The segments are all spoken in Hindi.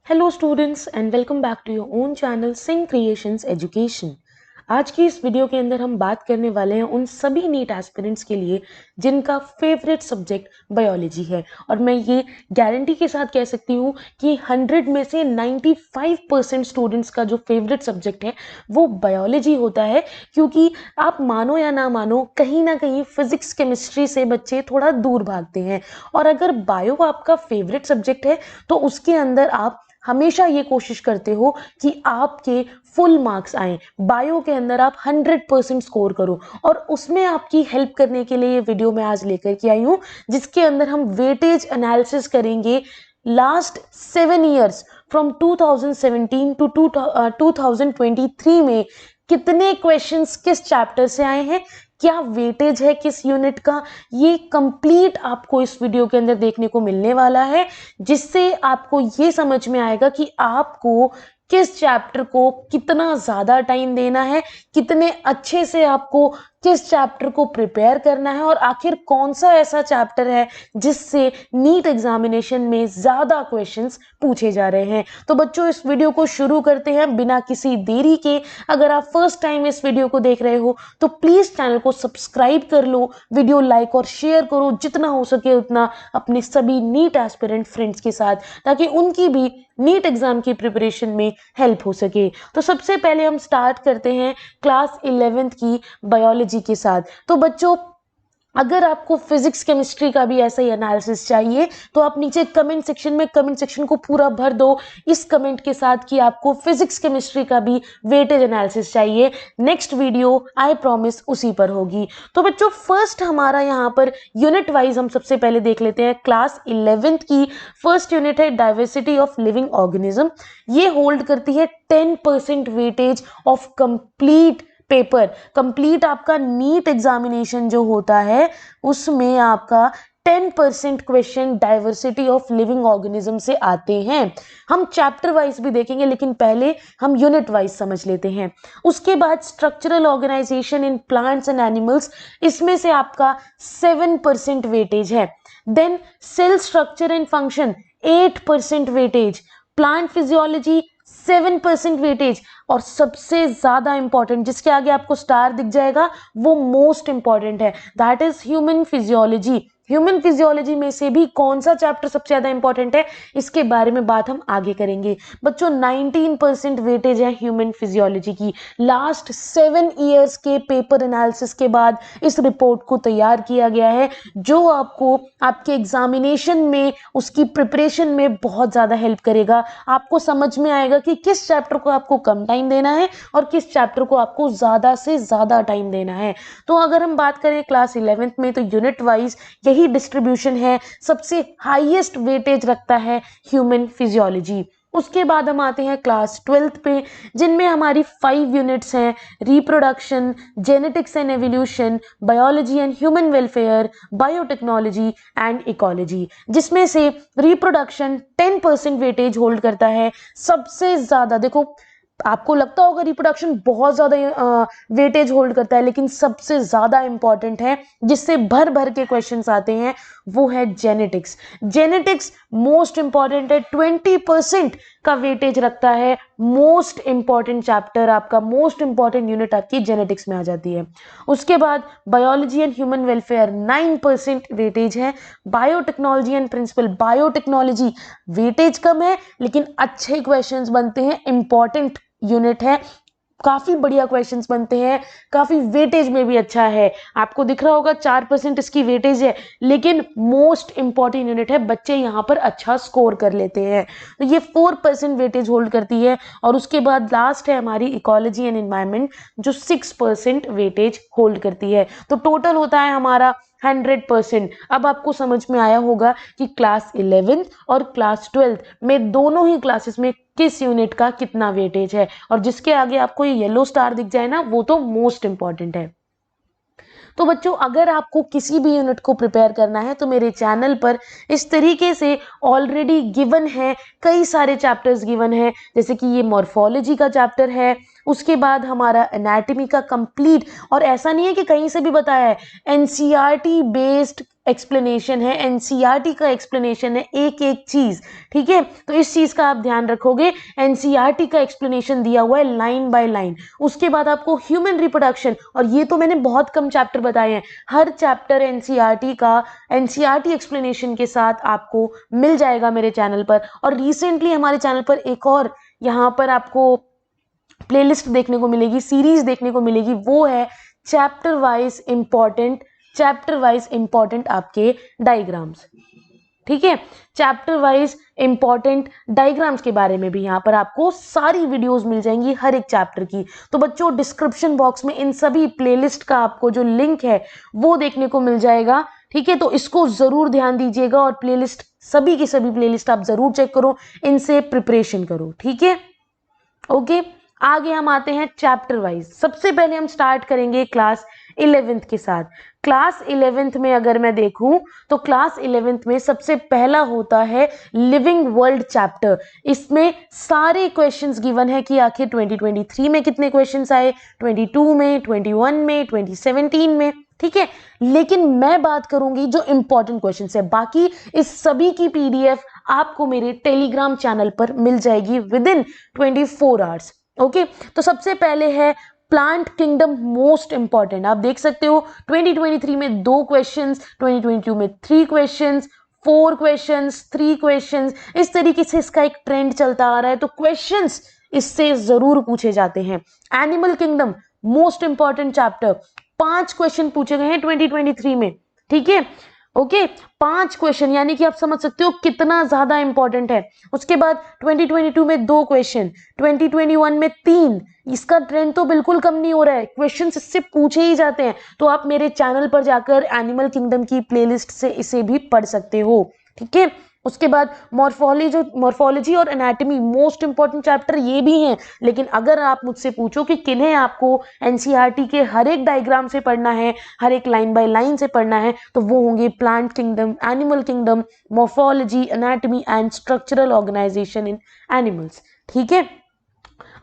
Hello students and welcome back to your own channel Singh creations education. आज की इस वीडियो के अंदर हम बात करने वाले हैं उन सभी नीट एस्पिरेंट्स के लिए जिनका फेवरेट सब्जेक्ट बायोलॉजी है। और मैं ये गारंटी के साथ कह सकती हूँ कि 100 में से 95% स्टूडेंट्स का जो फेवरेट सब्जेक्ट है वो बायोलॉजी होता है, क्योंकि आप मानो या ना मानो कहीं ना कहीं फिजिक्स केमिस्ट्री से बच्चे थोड़ा दूर भागते हैं। और अगर बायो आपका फेवरेट सब्जेक्ट है तो उसके अंदर आप हमेशा ये कोशिश करते हो कि आपके फुल मार्क्स आए, बायो के अंदर आप 100% स्कोर करो। और उसमें आपकी हेल्प करने के लिए ये वीडियो मैं आज लेकर के आई हूँ, जिसके अंदर हम वेटेज एनालिसिस करेंगे लास्ट 7 ईयर्स फ्रॉम 2017 टू 2023 में कितने क्वेश्चंस किस चैप्टर से आए हैं, क्या वेटेज है किस यूनिट का, ये कंप्लीट आपको इस वीडियो के अंदर देखने को मिलने वाला है, जिससे आपको ये समझ में आएगा कि आपको किस चैप्टर को कितना ज्यादा टाइम देना है, कितने अच्छे से आपको किस चैप्टर को प्रिपेयर करना है, और आखिर कौन सा ऐसा चैप्टर है जिससे नीट एग्जामिनेशन में ज्यादा क्वेश्चंस पूछे जा रहे हैं। तो बच्चों, इस वीडियो को शुरू करते हैं बिना किसी देरी के। अगर आप फर्स्ट टाइम इस वीडियो को देख रहे हो तो प्लीज चैनल को सब्सक्राइब कर लो, वीडियो लाइक और शेयर करो जितना हो सके उतना अपने सभी नीट एस्पिरेंट फ्रेंड्स के साथ, ताकि उनकी भी नीट एग्जाम की प्रिपरेशन में हेल्प हो सके। तो सबसे पहले हम स्टार्ट करते हैं क्लास 11th की बायोलॉजी के साथ। तो बच्चों, अगर आपको फिजिक्स केमिस्ट्री का भी ऐसा ही एनालिसिस चाहिए तो आप नीचे कमेंट सेक्शन को पूरा भर दो इस कमेंट के साथ कि आपको फिजिक्स केमिस्ट्री का भी वेटेज एनालिसिस चाहिए। नेक्स्ट वीडियो आई प्रॉमिस उसी पर होगी। तो बच्चों, फर्स्ट हमारा यहाँ पर यूनिट वाइज हम सबसे पहले देख लेते हैं। क्लास 11th की फर्स्ट यूनिट है डाइवर्सिटी ऑफ लिविंग ऑर्गेनिज्म। ये होल्ड करती है 10% weightage of complete paper. Complete आपका नीट एग्जामिनेशन जो होता है उसमें आपका 10% question diversity of living organism से आते हैं। हम चैप्टर वाइज भी देखेंगे, लेकिन पहले हम यूनिट वाइज समझ लेते हैं। उसके बाद structural organisation in plants and animals, इसमें से आपका 7% वेटेज है। Then cell structure and function 8% weightage, plant physiology 7% weightage, और सबसे ज्यादा इंपॉर्टेंट जिसके आगे आपको स्टार दिख जाएगा वो मोस्ट इंपॉर्टेंट है, that is human physiology. Human physiology में से भी कौन सा चैप्टर सबसे ज्यादा इंपॉर्टेंट है, इसके बारे में बात हम आगे करेंगे। बच्चों, 19% वेटेज है ह्यूमन फिजियोलॉजी की। लास्ट 7 ईयर्स के पेपर एनालिसिस के बाद इस रिपोर्ट को तैयार किया गया है, जो आपको आपके एग्जामिनेशन में उसकी प्रिपरेशन में बहुत ज्यादा हेल्प करेगा। आपको समझ में आएगा कि किस चैप्टर को आपको कम टाइम देना है और किस चैप्टर को आपको ज्यादा से ज्यादा टाइम देना है। तो अगर हम बात करें क्लास 11th में, तो यूनिट वाइज यही डिस्ट्रीब्यूशन है। सबसे हाईएस्ट वेटेज रखता है ह्यूमन फिजियोलॉजी। उसके बाद हम आते हैं क्लास 12th पे, जिनमें हमारी 5 यूनिट्स हैं। Reproduction, genetics and evolution, biology and human welfare, biotechnology and ecology, जिसमें से रिप्रोडक्शन 10% वेटेज होल्ड करता है। सबसे ज्यादा देखो, आपको लगता होगा रिप्रोडक्शन बहुत ज्यादा वेटेज होल्ड करता है, लेकिन सबसे ज्यादा इंपॉर्टेंट है जिससे भर भर के क्वेश्चंस आते हैं वो है जेनेटिक्स। जेनेटिक्स मोस्ट इंपॉर्टेंट है, 20% का वेटेज रखता है। मोस्ट इंपॉर्टेंट चैप्टर आपका, मोस्ट इंपॉर्टेंट यूनिट आपकी जेनेटिक्स में आ जाती है। उसके बाद biology and human welfare 9% weightage है। Biotechnology and principal, biotechnology weightage कम है लेकिन अच्छे क्वेश्चंस बनते हैं, इंपॉर्टेंट यूनिट है, काफी बढ़िया क्वेश्चंस बनते हैं, काफी वेटेज में भी अच्छा है। आपको दिख रहा होगा 4% इसकी वेटेज है, लेकिन मोस्ट इंपॉर्टेंट यूनिट है, बच्चे यहां पर अच्छा स्कोर कर लेते हैं। तो ये 4% वेटेज होल्ड करती है। और उसके बाद लास्ट है हमारी इकोलॉजी एंड एनवायरनमेंट, जो 6% वेटेज होल्ड करती है। तो टोटल होता है हमारा 100%। अब आपको समझ में आया होगा कि क्लास 11th और क्लास 12th में दोनों ही क्लासेस में किस यूनिट का कितना वेटेज है, और जिसके आगे आपको ये येलो स्टार दिख जाए ना, वो तो मोस्ट इंपॉर्टेंट है। तो बच्चों, अगर आपको किसी भी यूनिट को प्रिपेयर करना है तो मेरे चैनल पर इस तरीके से ऑलरेडी गिवन है, कई सारे चैप्टर्स गिवन है, जैसे कि ये मॉर्फोलॉजी का चैप्टर है। उसके बाद हमारा एनाटॉमी का कंप्लीट, और ऐसा नहीं है कि कहीं से भी बताया है, एनसीईआरटी बेस्ड एक्सप्लेनेशन है, एनसीईआरटी का एक्सप्लेनेशन है, एक एक चीज, ठीक है। तो इस चीज का आप ध्यान रखोगे, एनसीईआरटी का एक्सप्लेनेशन दिया हुआ है लाइन बाय लाइन। उसके बाद आपको ह्यूमन रिप्रोडक्शन, और ये तो मैंने बहुत कम चैप्टर बताए हैं, हर चैप्टर एनसीईआरटी का एनसीईआरटी एक्सप्लेनेशन के साथ आपको मिल जाएगा मेरे चैनल पर। और रिसेंटली हमारे चैनल पर एक और यहाँ पर आपको प्लेलिस्ट देखने को मिलेगी, सीरीज देखने को मिलेगी, वो है चैप्टर वाइज इंपॉर्टेंट आपके डायग्राम्स, ठीक है। चैप्टर वाइज इंपॉर्टेंट डायग्राम्स के बारे में भी यहाँ पर आपको सारी वीडियोस मिल जाएंगी हर एक चैप्टर की। तो बच्चों डिस्क्रिप्शन बॉक्स में इन सभी प्लेलिस्ट का आपको जो लिंक है वो देखने को मिल जाएगा, ठीक है। तो इसको जरूर ध्यान दीजिएगा और प्लेलिस्ट, सभी की सभी प्लेलिस्ट आप जरूर चेक करो, इनसे प्रिपरेशन करो, ठीक है। ओके, आगे हम आते हैं चैप्टर वाइज। सबसे पहले हम स्टार्ट करेंगे क्लास 11th के साथ। क्लास 11th में अगर मैं देखूं तो क्लास 11th में सबसे पहला होता है लिविंग वर्ल्ड चैप्टर। इसमें सारे क्वेश्चंस गिवन है कि आखिर 2023 में कितने क्वेश्चंस आए, 22 में, 21 में, 2017 में, ठीक है। लेकिन मैं बात करूंगी जो इंपॉर्टेंट क्वेश्चंस है, बाकी इस सभी की पीडीएफ आपको मेरे टेलीग्राम चैनल पर मिल जाएगी विद इन 24 आवर्स। ओके, तो सबसे पहले है प्लांट किंगडम, मोस्ट इंपॉर्टेंट। आप देख सकते हो 2023 में 2 क्वेश्चंस, 2022 में 3 क्वेश्चंस, 4 क्वेश्चंस, 3 क्वेश्चंस, इस तरीके से इसका एक ट्रेंड चलता आ रहा है। तो क्वेश्चंस इससे जरूर पूछे जाते हैं। Animal kingdom, most important chapter, 5 question पूछे गए हैं 2023 में, ठीक है। ओके, 5 क्वेश्चन, यानी कि आप समझ सकते हो कितना ज्यादा इंपॉर्टेंट है। उसके बाद 2022 में 2 क्वेश्चन, 2021 में 3। इसका ट्रेंड तो बिल्कुल कम नहीं हो रहा है, क्वेश्चन इससे पूछे ही जाते हैं। तो आप मेरे चैनल पर जाकर एनिमल किंगडम की प्लेलिस्ट से इसे भी पढ़ सकते हो, ठीक है। उसके बाद मॉर्फोलॉजी और एनाटॉमी, मोस्ट इंपॉर्टेंट चैप्टर ये भी हैं। लेकिन अगर आप मुझसे पूछो कि किन्हें आपको एनसीईआरटी के हर एक डायग्राम से पढ़ना है, हर एक लाइन बाय लाइन से पढ़ना है, तो वो होंगे plant kingdom, animal kingdom, morphology, anatomy and structural organisation in animals, ठीक है।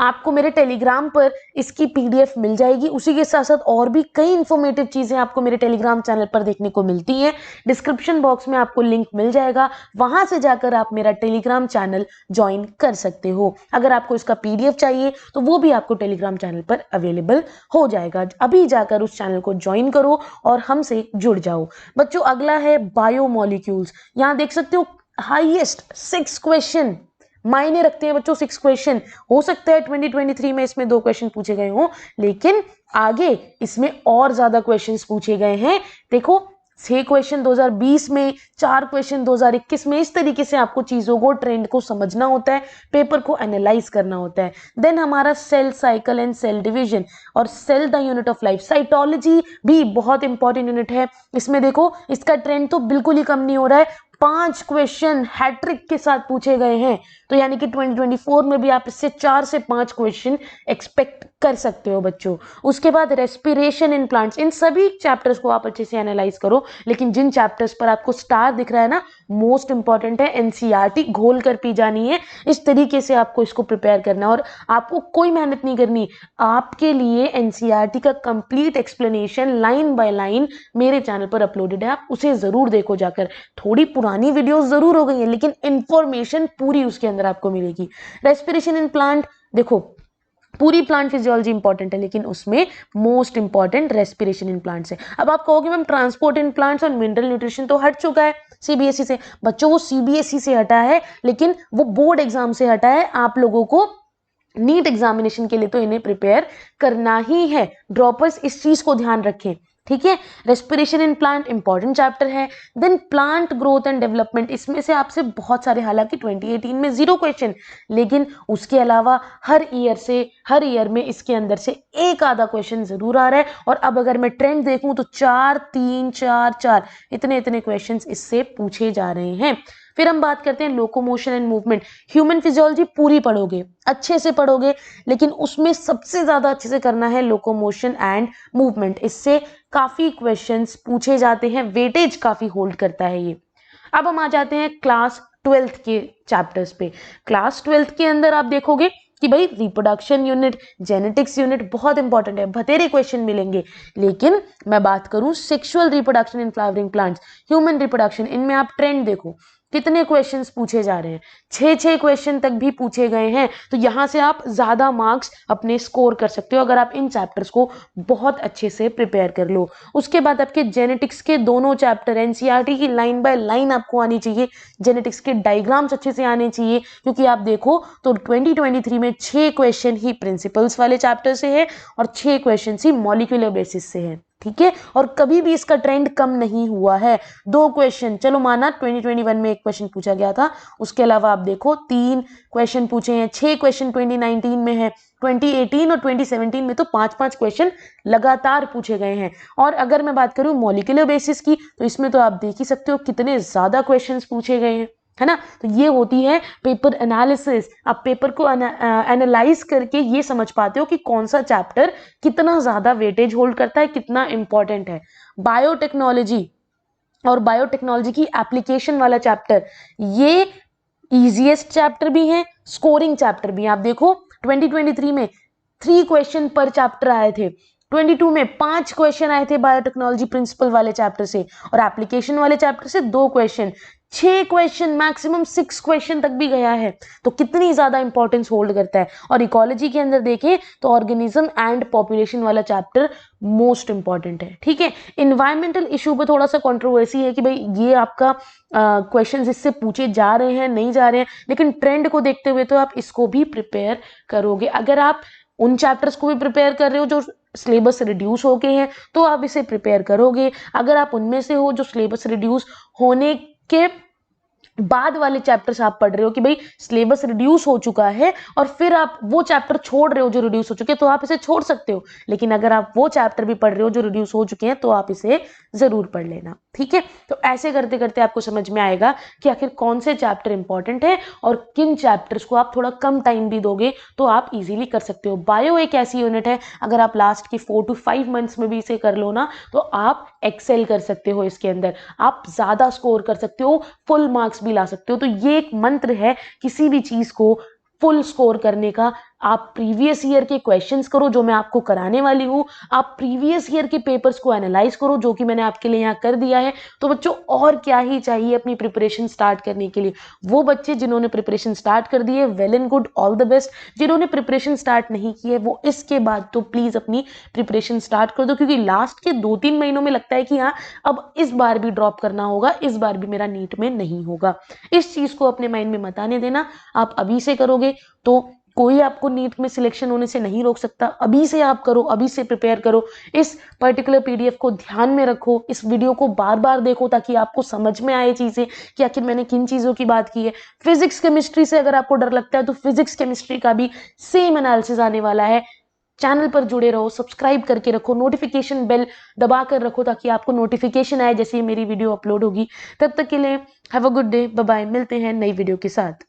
आपको मेरे टेलीग्राम पर इसकी पीडीएफ मिल जाएगी। उसी के साथ साथ और भी कई इंफॉर्मेटिव चीजें आपको मेरे टेलीग्राम चैनल पर देखने को मिलती हैं। डिस्क्रिप्शन बॉक्स में आपको लिंक मिल जाएगा, वहां से जाकर आप मेरा टेलीग्राम चैनल ज्वाइन कर सकते हो। अगर आपको इसका पीडीएफ चाहिए तो वो भी आपको टेलीग्राम चैनल पर अवेलेबल हो जाएगा। अभी जाकर उस चैनल को ज्वाइन करो और हमसे जुड़ जाओ। बच्चों अगला है बायोमोलिक्यूल्स। यहाँ देख सकते हो हाईएस्ट 6 क्वेश्चन मायने रखते हैं बच्चों। 6 क्वेश्चन, हो सकता है 2023 में इसमें 2 क्वेश्चन पूछे गए हों, लेकिन आगे इसमें और ज्यादा क्वेश्चंस पूछे गए हैं। देखो 6 क्वेश्चन 2020 में, 4 क्वेश्चन 2021 में। इस तरीके से आपको चीजों को, ट्रेंड को समझना होता है, पेपर को एनालाइज करना होता है। देन हमारा cell cycle and cell division और cell the unit of life, cytology भी बहुत इंपॉर्टेंट यूनिट है। इसमें देखो इसका ट्रेंड तो बिल्कुल ही कम नहीं हो रहा है, 5 क्वेश्चन हैट्रिक के साथ पूछे गए हैं। तो यानी कि 2024 में भी आप इससे 4 से 5 क्वेश्चन एक्सपेक्ट कर सकते हो बच्चों। उसके बाद रेस्पिरेशन इन प्लांट्स, इन सभी चैप्टर्स को आप अच्छे से एनालाइज करो। लेकिन जिन चैप्टर्स पर आपको स्टार दिख रहा है ना, मोस्ट इंपॉर्टेंट है, एनसीईआरटी घोल कर पी जानी है। इस तरीके से आपको इसको प्रिपेयर करना है और आपको कोई मेहनत नहीं करनी। आपके लिए एनसीईआरटी का complete explanation line by line मेरे चैनल पर अपलोडेड है, आप उसे जरूर देखो जाकर। थोड़ी पुरानी वीडियोस जरूर हो गई है, लेकिन इंफॉर्मेशन पूरी उसके अंदर आपको मिलेगी। रेस्पिरेशन इन प्लांट, देखो पूरी प्लांट फिजियोलॉजी इंपॉर्टेंट है, लेकिन उसमें most important respiration in plants है। अब आप कहोगे मैम ट्रांसपोर्ट इन प्लांट्स और मिनरल न्यूट्रिशन तो हट चुका है सीबीएसई से। बच्चों वो सीबीएसई से हटा है, लेकिन वो बोर्ड एग्जाम से हटा है। आप लोगों को नीट एग्जामिनेशन के लिए तो इन्हें प्रिपेयर करना ही है। ड्रॉपर्स इस चीज को ध्यान रखें, ठीक है। Respiration in plant important chapter है। Then plant growth and development, इसमें से आपसे बहुत सारे, हालांकि 2018 में 0 क्वेश्चन, लेकिन उसके अलावा हर ईयर में इसके अंदर से एक आधा क्वेश्चन जरूर आ रहा है। और अब अगर मैं ट्रेंड देखूं तो 4 3 4 4 इतने क्वेश्चन इससे पूछे जा रहे हैं। फिर हम बात करते हैं locomotion and movement. Human physiology पूरी पढ़ोगे, अच्छे से पढ़ोगे, लेकिन उसमें सबसे ज्यादा अच्छे से करना है लोकोमोशन एंड मूवमेंट। इससे काफी क्वेश्चंस पूछे जाते हैं, वेटेज काफी होल्ड करता है ये। अब हम आ जाते हैं क्लास 12th के चैप्टर्स पे। क्लास 12th के अंदर आप देखोगे कि भाई रिप्रोडक्शन यूनिट, जेनेटिक्स यूनिट बहुत इंपॉर्टेंट है, बतेरे क्वेश्चन मिलेंगे। लेकिन मैं बात करूं sexual reproduction in flowering plants, human reproduction, इनमें आप ट्रेंड देखो कितने क्वेश्चंस पूछे जा रहे हैं, 6 क्वेश्चन तक भी पूछे गए हैं। तो यहां से आप ज्यादा मार्क्स अपने स्कोर कर सकते हो अगर आप इन चैप्टर्स को बहुत अच्छे से प्रिपेयर कर लो। उसके बाद आपके जेनेटिक्स के दोनों चैप्टर, एनसीईआरटी की लाइन बाय लाइन आपको आनी चाहिए, जेनेटिक्स के डायग्राम्स अच्छे से आने चाहिए, क्योंकि आप देखो तो 2023 में 6 क्वेश्चन ही प्रिंसिपल्स वाले चैप्टर से है और 6 क्वेश्चन ही मॉलिक्यूलर बेसिस से है, ठीक है। और कभी भी इसका ट्रेंड कम नहीं हुआ है। 2 क्वेश्चन, चलो माना 2021 में 1 क्वेश्चन पूछा गया था, उसके अलावा आप देखो 3 क्वेश्चन पूछे हैं, 6 क्वेश्चन 2019 में है, 2018 और 2017 में तो 5-5 क्वेश्चन लगातार पूछे गए हैं। और अगर मैं बात करूं मॉलिक्यूलर बेसिस की, तो इसमें तो आप देख ही सकते हो कितने ज्यादा क्वेश्चंस पूछे गए हैं, है ना। तो ये होती है पेपर एनालिसिस। आप पेपर को एनालाइज करके ये समझ पाते हो कि कौन सा चैप्टर कितना ज्यादा वेटेज होल्ड करता है, कितना इंपॉर्टेंट है। बायोटेक्नोलॉजी और बायोटेक्नोलॉजी की एप्लीकेशन वाला चैप्टर, ये इजीएस्ट चैप्टर भी है, स्कोरिंग चैप्टर भी है। आप देखो 2023 में 3 क्वेश्चन पर चैप्टर आए थे, 22 में 5 क्वेश्चन आए थे बायोटेक्नोलॉजी प्रिंसिपल वाले चैप्टर से, और एप्लीकेशन वाले चैप्टर से 2 क्वेश्चन, 6 क्वेश्चन, मैक्सिमम 6 क्वेश्चन तक भी गया है। तो कितनी ज्यादा इंपॉर्टेंस होल्ड करता है। और इकोलॉजी के अंदर देखें तो ऑर्गेनिज्म एंड पॉपुलेशन वाला चैप्टर मोस्ट इंपॉर्टेंट है, ठीक है। इन्वायरमेंटल इशू पे थोड़ा सा कंट्रोवर्सी है कि भाई ये आपका क्वेश्चंस इससे पूछे जा रहे हैं नहीं जा रहे हैं, लेकिन ट्रेंड को देखते हुए तो आप इसको भी प्रिपेयर करोगे। अगर आप उन चैप्टर्स को भी प्रिपेयर कर रहे हो जो सिलेबस रिड्यूस हो गए हैं तो आप इसे प्रिपेयर करोगे। अगर आप उनमें से हो जो सिलेबस रिड्यूस होने के बाद वाले चैप्टर्स आप पढ़ रहे हो कि भाई सिलेबस रिड्यूस हो चुका है और फिर आप वो चैप्टर छोड़ रहे हो जो रिड्यूस हो चुके हैं, तो आप इसे छोड़ सकते हो। लेकिन अगर आप वो चैप्टर भी पढ़ रहे हो जो रिड्यूस हो चुके हैं तो आप इसे जरूर पढ़ लेना, ठीक है। तो ऐसे करते करते आपको समझ में आएगा कि आखिर कौन से चैप्टर इंपॉर्टेंट है और किन चैप्टर्स को आप थोड़ा कम टाइम भी दोगे तो आप इजीली कर सकते हो। बायो एक ऐसी यूनिट है, अगर आप लास्ट की 4 to 5 मंथ्स में भी इसे कर लो ना तो आप एक्सेल कर सकते हो, इसके अंदर आप ज्यादा स्कोर कर सकते हो, फुल मार्क्स भी ला सकते हो। तो ये एक मंत्र है किसी भी चीज को फुल स्कोर करने का। आप प्रीवियस ईयर के क्वेश्चंस करो जो मैं आपको कराने वाली हूं, आप प्रीवियस ईयर के पेपर्स को एनालाइज करो जो कि मैंने आपके लिए यहाँ कर दिया है। तो बच्चों और क्या ही चाहिए अपनी प्रिपरेशन स्टार्ट करने के लिए। वो बच्चे जिन्होंने प्रिपरेशन स्टार्ट कर दी है, well and good, all the best. जिन्होंने प्रिपरेशन स्टार्ट नहीं की है वो इसके बाद तो प्लीज अपनी प्रिपरेशन स्टार्ट कर दो, क्योंकि लास्ट के 2-3 महीनों में लगता है कि हाँ अब इस बार भी ड्रॉप करना होगा, इस बार भी मेरा नीट में नहीं होगा। इस चीज को अपने माइंड में मत आने देना। आप अभी से करोगे तो कोई आपको नीट में सिलेक्शन होने से नहीं रोक सकता। अभी से आप करो, अभी से प्रिपेयर करो। इस पर्टिकुलर पीडीएफ को ध्यान में रखो, इस वीडियो को बार बार देखो ताकि आपको समझ में आए चीजें कि आखिर मैंने किन चीजों की बात की है। फिजिक्स केमिस्ट्री से अगर आपको डर लगता है तो फिजिक्स केमिस्ट्री का भी सेम एनालिसिस आने वाला है। चैनल पर जुड़े रहो, सब्सक्राइब करके रखो, नोटिफिकेशन बेल दबा कर रखो ताकि आपको नोटिफिकेशन आए जैसे ही मेरी वीडियो अपलोड होगी। तब तक के लिए have a good day, bye bye, मिलते हैं नई वीडियो के साथ।